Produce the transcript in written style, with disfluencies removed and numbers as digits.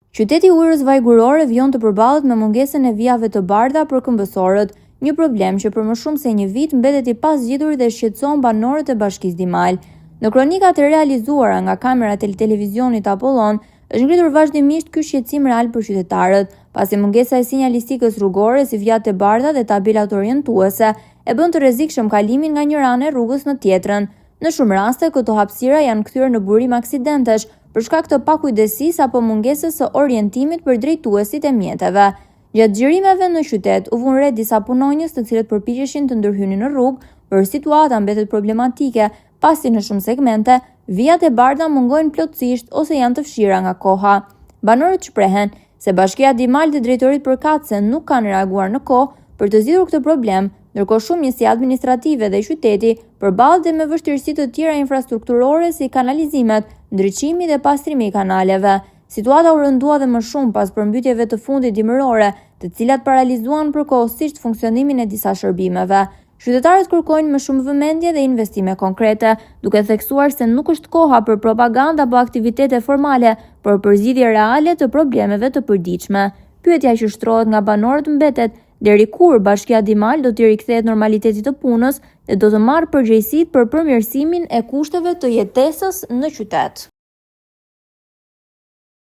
Qyteti ujërës vajgurore vjon të përballet me mungesën e vijave të bardha për këmbësorët, një problem që për më shumë se një vit mbetet i pazgjitur dhe shqetëson banorët e Bashkisë Dimal. Në kronikat e realizuara nga kamerat e televizionit Apollon, është ngritur vazhdimisht ky shqetësim real për qytetarët, pasi mungesa e sinjalistikës rrugore si vijat e bardha dhe tabelat orientuese e bën të rrezikshëm kalimin nga një anë e rrugës në tjetrën. Në shumë raste, këto hapësira janë kthyer në burim aksidentesh për shkak të pakujdesis apo mungesës së orientimit për drejtuesit e mjeteve. Gjatë xhirimeve në qytet, u vënë re disa punonjës të cilët përpiqeshin të ndërhynin në rrugë, por situata mbetet problematike, pasi në shumë segmente, vijat e bardha mungojnë plotësisht ose janë të fshira nga koha. Banorët shprehen se Bashkia Dimal dhe drejtorit përkatëse nuk kanë reaguar në kohë për të zgjidhur këtë problem, ndërkohë shumë njësi administrative dhe qyteti përballet dhe me vështirësi të tjera infrastrukturore si kanalizimet, ndriçimi dhe pastrimi i kanaleve. Situata u rëndua dhe më shumë pas përmbytjeve të fundit dimërore, të cilat paralizuan përkohësisht funksionimin e disa shërbimeve. Qytetarët kërkojnë më shumë vëmendje dhe investime konkrete, duke theksuar se nuk është koha për propaganda apo aktivitete formale, por për zgjidhje reale të problemeve të përditshme. Pyetja që shtrohet nga banorët mbetet: deri kur Bashkia Dimal do t'i rikthehet normalitetit të punës dhe do të marrë përgjegjësitë për përmirësimin e kushteve të jetesës në qytet?